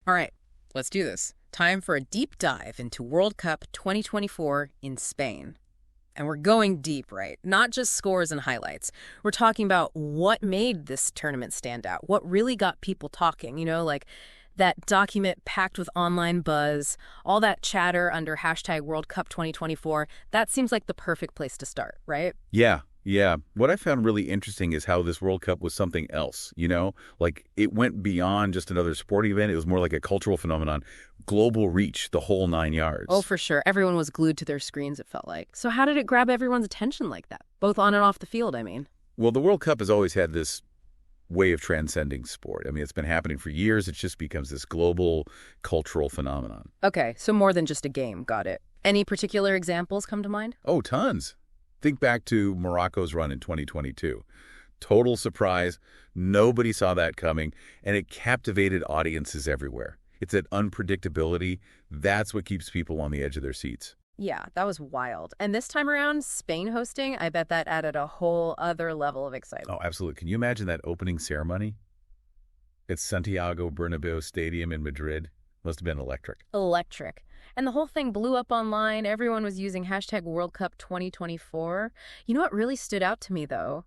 All right, let's do this. Time for a deep dive into World Cup 2024 in Spain. And we're going deep, right? Not just scores and highlights. We're talking about what made this tournament stand out, what really got people talking, like that document packed with online buzz, all that chatter under hashtag World Cup 2024. That seems like the perfect place to start, right? Yeah. What I found really interesting is how this World Cup was something else, Like, it went beyond just another sporting event. It was more like a cultural phenomenon, global reach, the whole 9 yards. Oh, for sure. Everyone was glued to their screens, it felt like. So how did it grab everyone's attention like that? Both on and off the field, I mean. Well, the World Cup has always had this way of transcending sport. I mean, it's been happening for years. It just becomes this global cultural phenomenon. Okay, so more than just a game. Got it. Any particular examples come to mind? Oh, tons. Think back to Morocco's run in 2022. Total surprise. Nobody saw that coming, and it captivated audiences everywhere. It's that unpredictability. That's what keeps people on the edge of their seats. Yeah, that was wild. And this time around, Spain hosting, I bet that added a whole other level of excitement. Oh, absolutely. Can you imagine that opening ceremony? It's Santiago Bernabeu Stadium in Madrid. Must have been electric. Electric. And the whole thing blew up online. Everyone was using hashtag World Cup 2024. You know what really stood out to me, though?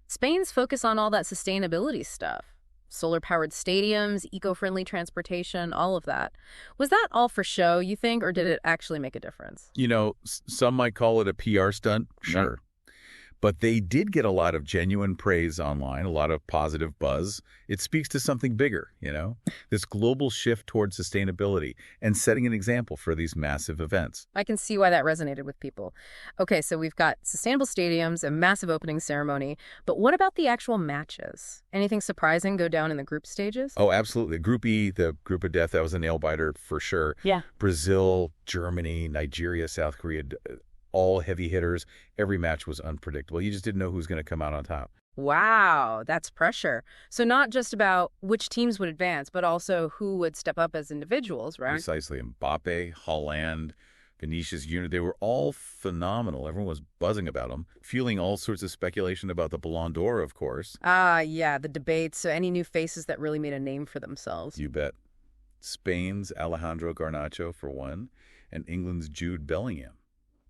Spain's focus on all that sustainability stuff. Solar-powered stadiums, eco-friendly transportation, all of that. Was that all for show, you think, or did it actually make a difference? Some might call it a PR stunt. Sure. But they did get a lot of genuine praise online, a lot of positive buzz. It speaks to something bigger, this global shift towards sustainability and setting an example for these massive events. I can see why that resonated with people. Okay, so we've got sustainable stadiums, a massive opening ceremony, but what about the actual matches? Anything surprising go down in the group stages? Oh, absolutely. Group E, the group of death, that was a nail-biter for sure. Yeah. Brazil, Germany, Nigeria, South Korea, all heavy hitters. Every match was unpredictable. You just didn't know who was going to come out on top. Wow, that's pressure. So not just about which teams would advance, but also who would step up as individuals, right? Precisely. Mbappe, Haaland, Vinicius Jr., they were all phenomenal. Everyone was buzzing about them, fueling all sorts of speculation about the Ballon d'Or, of course. Yeah, the debates. So any new faces that really made a name for themselves. You bet. Spain's Alejandro Garnacho, for one, and England's Jude Bellingham.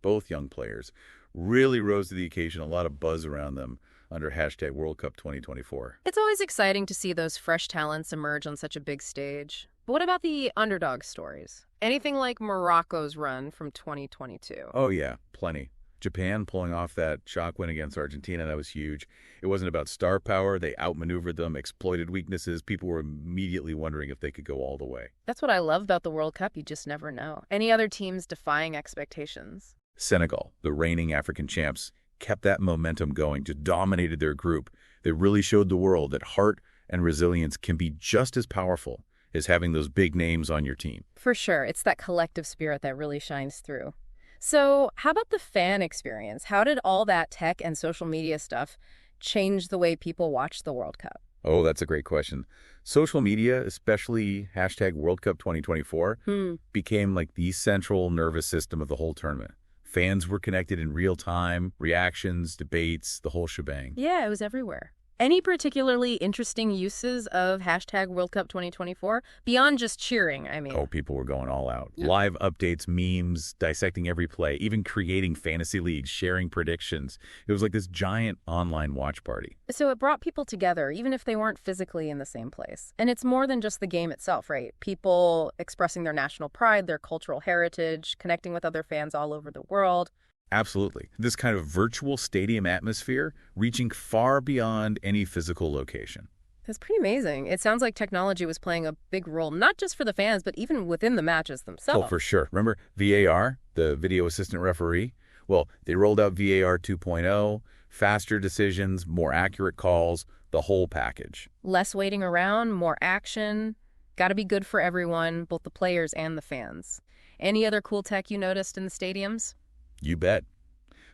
Both young players really rose to the occasion, a lot of buzz around them under hashtag World Cup 2024. It's always exciting to see those fresh talents emerge on such a big stage. But what about the underdog stories? Anything like Morocco's run from 2022? Oh, yeah, plenty. Japan pulling off that shock win against Argentina, that was huge. It wasn't about star power. They outmaneuvered them, exploited weaknesses. People were immediately wondering if they could go all the way. That's what I love about the World Cup. You just never know. Any other teams defying expectations? Senegal, the reigning African champs, kept that momentum going, just dominated their group. They really showed the world that heart and resilience can be just as powerful as having those big names on your team. For sure. It's that collective spirit that really shines through. So how about the fan experience? How did all that tech and social media stuff change the way people watch the World Cup? Oh, that's a great question. Social media, especially hashtag World Cup 2024, became like the central nervous system of the whole tournament. Fans were connected in real time, reactions, debates, the whole shebang. Yeah, it was everywhere. Any particularly interesting uses of hashtag World Cup 2024? Beyond just cheering, I mean. Oh, people were going all out. Yeah. Live updates, memes, dissecting every play, even creating fantasy leagues, sharing predictions. It was like this giant online watch party. So it brought people together, even if they weren't physically in the same place. And it's more than just the game itself, right? People expressing their national pride, their cultural heritage, connecting with other fans all over the world. Absolutely. This kind of virtual stadium atmosphere reaching far beyond any physical location. That's pretty amazing. It sounds like technology was playing a big role, not just for the fans, but even within the matches themselves. Oh, for sure. Remember VAR, the video assistant referee? Well, they rolled out VAR 2.0, faster decisions, more accurate calls, the whole package. Less waiting around, more action. Got to be good for everyone, both the players and the fans. Any other cool tech you noticed in the stadiums? You bet.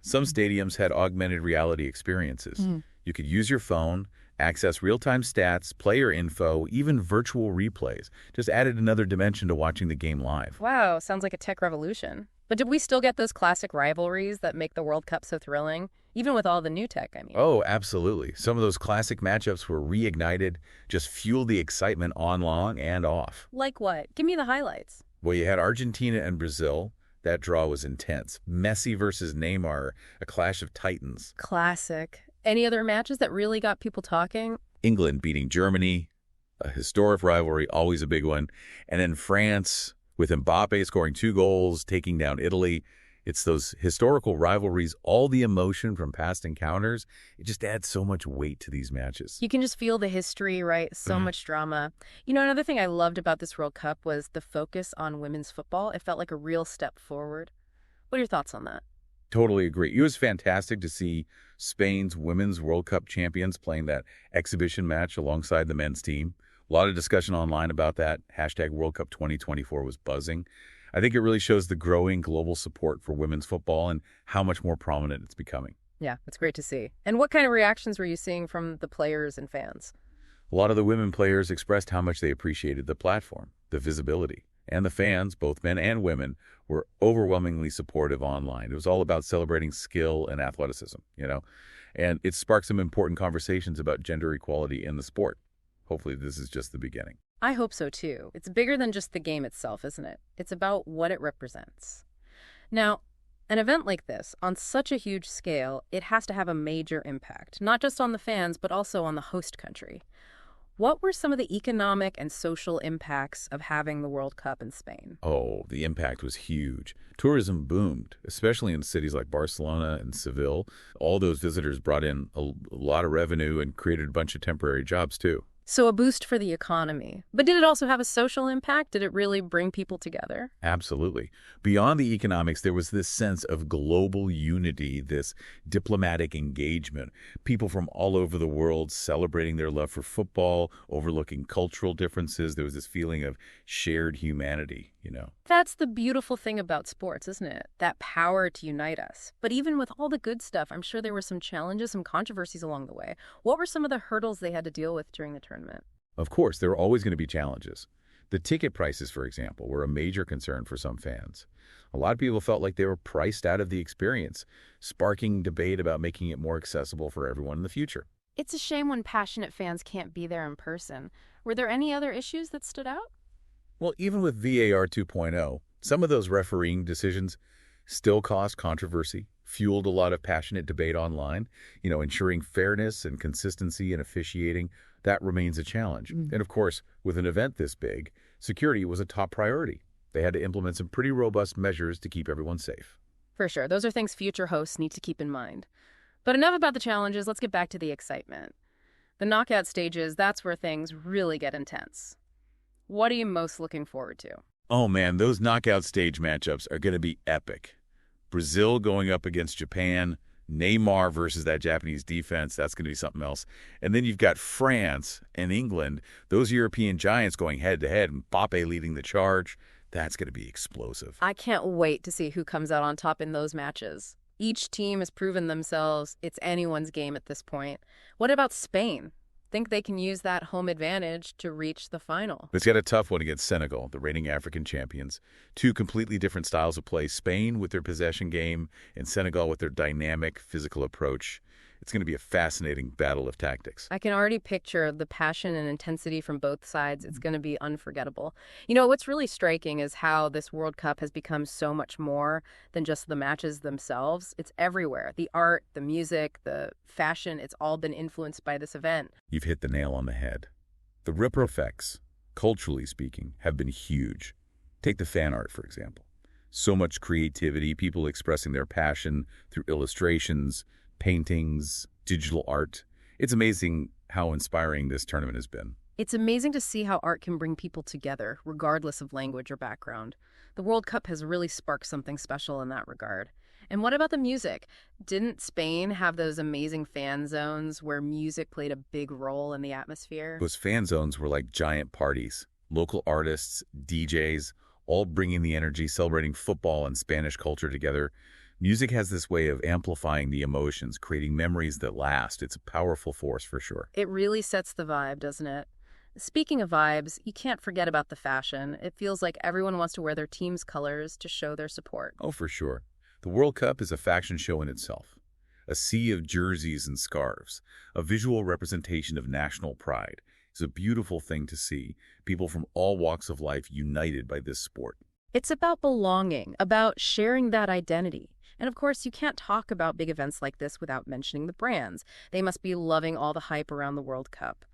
Some stadiums had augmented reality experiences. You could use your phone, access real-time stats, player info, even virtual replays. Just added another dimension to watching the game live. Wow, sounds like a tech revolution. But did we still get those classic rivalries that make the World Cup so thrilling? Even with all the new tech, I mean. Oh, absolutely. Some of those classic matchups were reignited, just fueled the excitement on long and off. Like what? Give me the highlights. Well, you had Argentina and Brazil. That draw was intense. Messi versus Neymar, a clash of titans. Classic. Any other matches that really got people talking? England beating Germany, a historic rivalry, always a big one. And then France, with Mbappe scoring 2 goals, taking down Italy. It's those historical rivalries, all the emotion from past encounters. It just adds so much weight to these matches. You can just feel the history, right? So much drama. You know, another thing I loved about this World Cup was the focus on women's football. It felt like a real step forward. What are your thoughts on that? Totally agree. It was fantastic to see Spain's Women's World Cup champions playing that exhibition match alongside the men's team. A lot of discussion online about that. Hashtag World Cup 2024 was buzzing. I think it really shows the growing global support for women's football and how much more prominent it's becoming. Yeah, it's great to see. And what kind of reactions were you seeing from the players and fans? A lot of the women players expressed how much they appreciated the platform, the visibility, and the fans, both men and women, were overwhelmingly supportive online. It was all about celebrating skill and athleticism, and it sparked some important conversations about gender equality in the sport. Hopefully this is just the beginning. I hope so, too. It's bigger than just the game itself, isn't it? It's about what it represents. Now, an event like this, on such a huge scale, it has to have a major impact, not just on the fans, but also on the host country. What were some of the economic and social impacts of having the World Cup in Spain? Oh, the impact was huge. Tourism boomed, especially in cities like Barcelona and Seville. All those visitors brought in a lot of revenue and created a bunch of temporary jobs, too. So a boost for the economy. But did it also have a social impact? Did it really bring people together? Absolutely. Beyond the economics, there was this sense of global unity, this diplomatic engagement. People from all over the world celebrating their love for football, overlooking cultural differences. There was this feeling of shared humanity, That's the beautiful thing about sports, isn't it? That power to unite us. But even with all the good stuff, I'm sure there were some challenges, some controversies along the way. What were some of the hurdles they had to deal with during the tournament? Of course, there are always going to be challenges. The ticket prices, for example, were a major concern for some fans. A lot of people felt like they were priced out of the experience, sparking debate about making it more accessible for everyone in the future. It's a shame when passionate fans can't be there in person. Were there any other issues that stood out? Well, even with VAR 2.0, some of those refereeing decisions still caused controversy, fueled a lot of passionate debate online. Ensuring fairness and consistency in officiating, that remains a challenge. And of course, with an event this big, security was a top priority. They had to implement some pretty robust measures to keep everyone safe. For sure. Those are things future hosts need to keep in mind. But enough about the challenges. Let's get back to the excitement. The knockout stages, that's where things really get intense. What are you most looking forward to? Oh man, those knockout stage matchups are going to be epic. Brazil going up against Japan, Neymar versus that Japanese defense, that's going to be something else. And then you've got France and England, those European giants going head-to-head, Mbappe leading the charge. That's going to be explosive. I can't wait to see who comes out on top in those matches. Each team has proven themselves. It's anyone's game at this point. What about Spain? Think they can use that home advantage to reach the final? It's got a tough one against Senegal, the reigning African champions. 2 completely different styles of play. Spain with their possession game and Senegal with their dynamic physical approach. It's going to be a fascinating battle of tactics. I can already picture the passion and intensity from both sides. It's going to be unforgettable. What's really striking is how this World Cup has become so much more than just the matches themselves. It's everywhere. The art, the music, the fashion, it's all been influenced by this event. You've hit the nail on the head. The ripple effects, culturally speaking, have been huge. Take the fan art, for example. So much creativity, people expressing their passion through illustrations, paintings, digital art. It's amazing how inspiring this tournament has been. It's amazing to see how art can bring people together, regardless of language or background. The World Cup has really sparked something special in that regard. And what about the music? Didn't Spain have those amazing fan zones where music played a big role in the atmosphere? Those fan zones were like giant parties. Local artists, DJs, all bringing the energy, celebrating football and Spanish culture together. Music has this way of amplifying the emotions, creating memories that last. It's a powerful force for sure. It really sets the vibe, doesn't it? Speaking of vibes, you can't forget about the fashion. It feels like everyone wants to wear their team's colors to show their support. Oh, for sure. The World Cup is a fashion show in itself. A sea of jerseys and scarves, a visual representation of national pride. It's a beautiful thing to see, people from all walks of life united by this sport. It's about belonging, about sharing that identity. And of course, you can't talk about big events like this without mentioning the brands. They must be loving all the hype around the World Cup.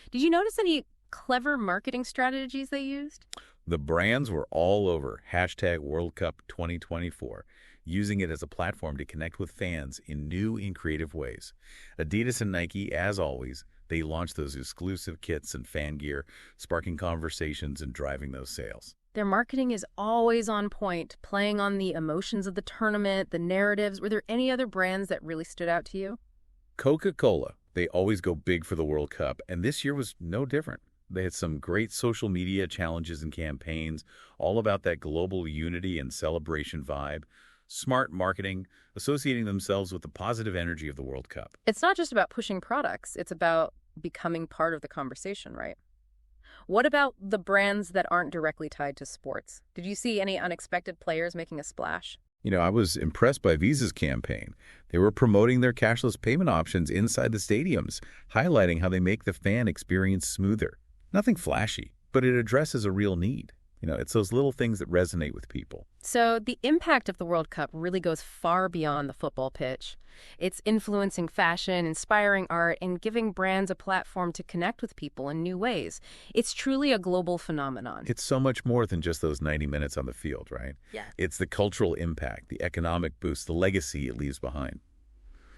Did you notice any clever marketing strategies they used? The brands were all over hashtag World Cup 2024, using it as a platform to connect with fans in new and creative ways. Adidas and Nike, as always, they launched those exclusive kits and fan gear, sparking conversations and driving those sales. Their marketing is always on point, playing on the emotions of the tournament, the narratives. Were there any other brands that really stood out to you? Coca-Cola, they always go big for the World Cup, and this year was no different. They had some great social media challenges and campaigns, all about that global unity and celebration vibe. Smart marketing, associating themselves with the positive energy of the World Cup. It's not just about pushing products, it's about becoming part of the conversation, right? What about the brands that aren't directly tied to sports? Did you see any unexpected players making a splash? I was impressed by Visa's campaign. They were promoting their cashless payment options inside the stadiums, highlighting how they make the fan experience smoother. Nothing flashy, but it addresses a real need. It's those little things that resonate with people. So the impact of the World Cup really goes far beyond the football pitch. It's influencing fashion, inspiring art, and giving brands a platform to connect with people in new ways. It's truly a global phenomenon. It's so much more than just those 90 minutes on the field, right? Yeah. It's the cultural impact, the economic boost, the legacy it leaves behind.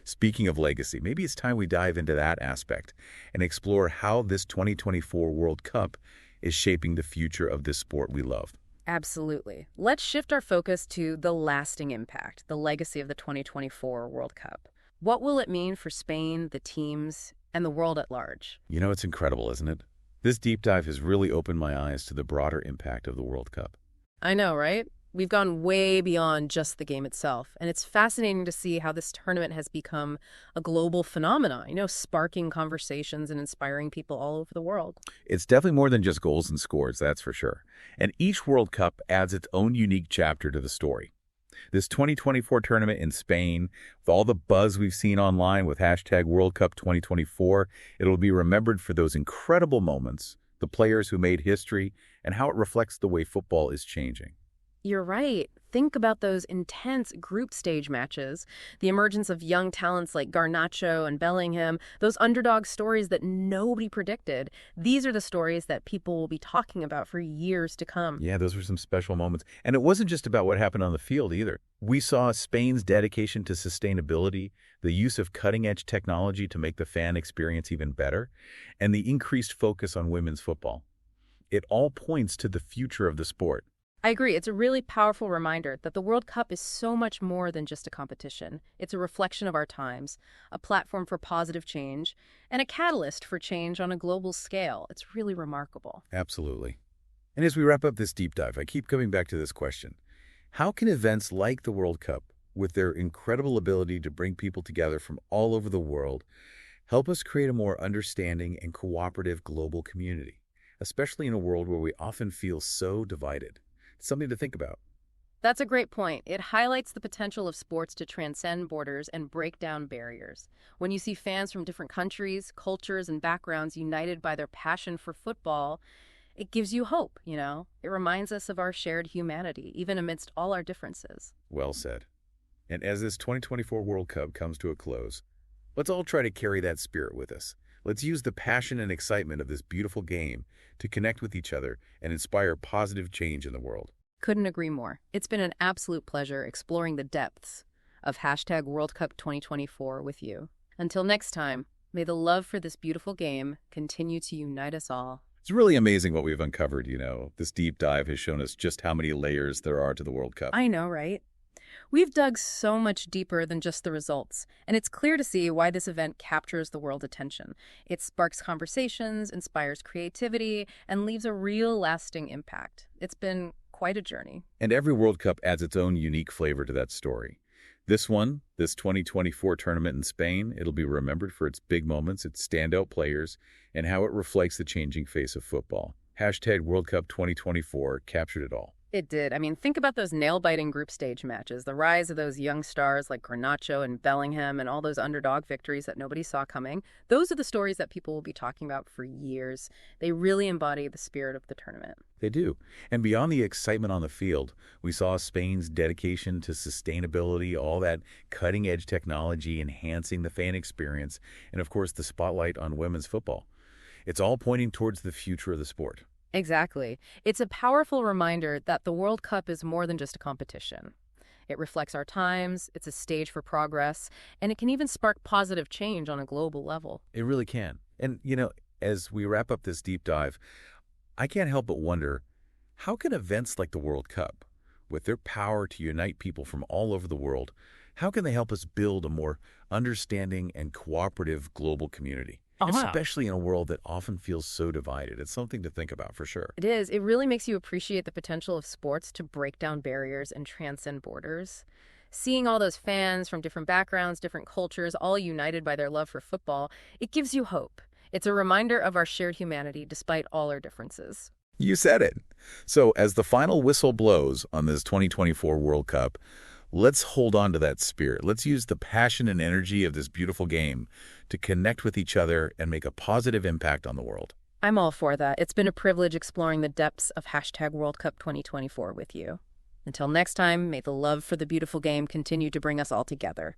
Speaking of legacy, maybe it's time we dive into that aspect and explore how this 2024 World Cup is shaping the future of this sport we love. Absolutely. Let's shift our focus to the lasting impact, the legacy of the 2024 World Cup. What will it mean for Spain, the teams, and the world at large? It's incredible, isn't it? This deep dive has really opened my eyes to the broader impact of the World Cup. I know, right? We've gone way beyond just the game itself, and it's fascinating to see how this tournament has become a global phenomenon, sparking conversations and inspiring people all over the world. It's definitely more than just goals and scores, that's for sure. And each World Cup adds its own unique chapter to the story. This 2024 tournament in Spain, with all the buzz we've seen online with hashtag World Cup 2024, it'll be remembered for those incredible moments, the players who made history, and how it reflects the way football is changing. You're right. Think about those intense group stage matches, the emergence of young talents like Garnacho and Bellingham, those underdog stories that nobody predicted. These are the stories that people will be talking about for years to come. Yeah, those were some special moments. And it wasn't just about what happened on the field either. We saw Spain's dedication to sustainability, the use of cutting-edge technology to make the fan experience even better, and the increased focus on women's football. It all points to the future of the sport. I agree. It's a really powerful reminder that the World Cup is so much more than just a competition. It's a reflection of our times, a platform for positive change, and a catalyst for change on a global scale. It's really remarkable. Absolutely. And as we wrap up this deep dive, I keep coming back to this question. How can events like the World Cup, with their incredible ability to bring people together from all over the world, help us create a more understanding and cooperative global community, especially in a world where we often feel so divided? Something to think about. That's a great point. It highlights the potential of sports to transcend borders and break down barriers. When you see fans from different countries, cultures, and backgrounds united by their passion for football, it gives you hope, It reminds us of our shared humanity, even amidst all our differences. Well said. And as this 2024 World Cup comes to a close, let's all try to carry that spirit with us. Let's use the passion and excitement of this beautiful game to connect with each other and inspire positive change in the world. Couldn't agree more. It's been an absolute pleasure exploring the depths of hashtag World Cup 2024 with you. Until next time, may the love for this beautiful game continue to unite us all. It's really amazing what we've uncovered, This deep dive has shown us just how many layers there are to the World Cup. I know, right? We've dug so much deeper than just the results, and it's clear to see why this event captures the world's attention. It sparks conversations, inspires creativity, and leaves a real lasting impact. It's been quite a journey. And every World Cup adds its own unique flavor to that story. This 2024 tournament in Spain, it'll be remembered for its big moments, its standout players, and how it reflects the changing face of football. Hashtag World Cup 2024 captured it all. It did. I mean, think about those nail-biting group stage matches, the rise of those young stars like Garnacho and Bellingham and all those underdog victories that nobody saw coming. Those are the stories that people will be talking about for years. They really embody the spirit of the tournament. They do. And beyond the excitement on the field, we saw Spain's dedication to sustainability, all that cutting-edge technology enhancing the fan experience, and of course the spotlight on women's football. It's all pointing towards the future of the sport. Exactly. It's a powerful reminder that the World Cup is more than just a competition. It reflects our times, it's a stage for progress, and it can even spark positive change on a global level. It really can. And, as we wrap up this deep dive, I can't help but wonder, how can events like the World Cup, with their power to unite people from all over the world, how can they help us build a more understanding and cooperative global community? Especially in a world that often feels so divided. It's something to think about for sure. It is. It really makes you appreciate the potential of sports to break down barriers and transcend borders. Seeing all those fans from different backgrounds, different cultures, all united by their love for football, it gives you hope. It's a reminder of our shared humanity despite all our differences. You said it. So as the final whistle blows on this 2024 World Cup, let's hold on to that spirit. Let's use the passion and energy of this beautiful game to connect with each other and make a positive impact on the world. I'm all for that. It's been a privilege exploring the depths of hashtag World Cup 2024 with you. Until next time, may the love for the beautiful game continue to bring us all together.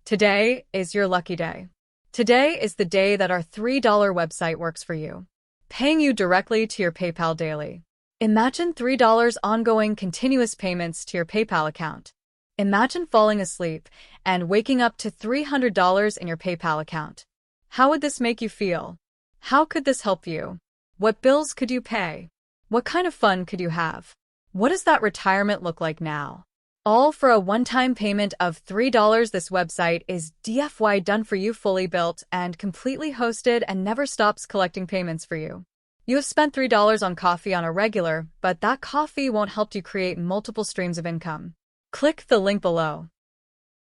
Today is your lucky day. Today is the day that our $3 website works for you, paying you directly to your PayPal daily. Imagine $3 ongoing continuous payments to your PayPal account. Imagine falling asleep and waking up to $300 in your PayPal account. How would this make you feel? How could this help you? What bills could you pay? What kind of fun could you have? What does that retirement look like now? All for a one-time payment of $3. This website is DFY done for you, fully built and completely hosted, and never stops collecting payments for you. You have spent $3 on coffee on a regular, but that coffee won't help you create multiple streams of income. Click the link below.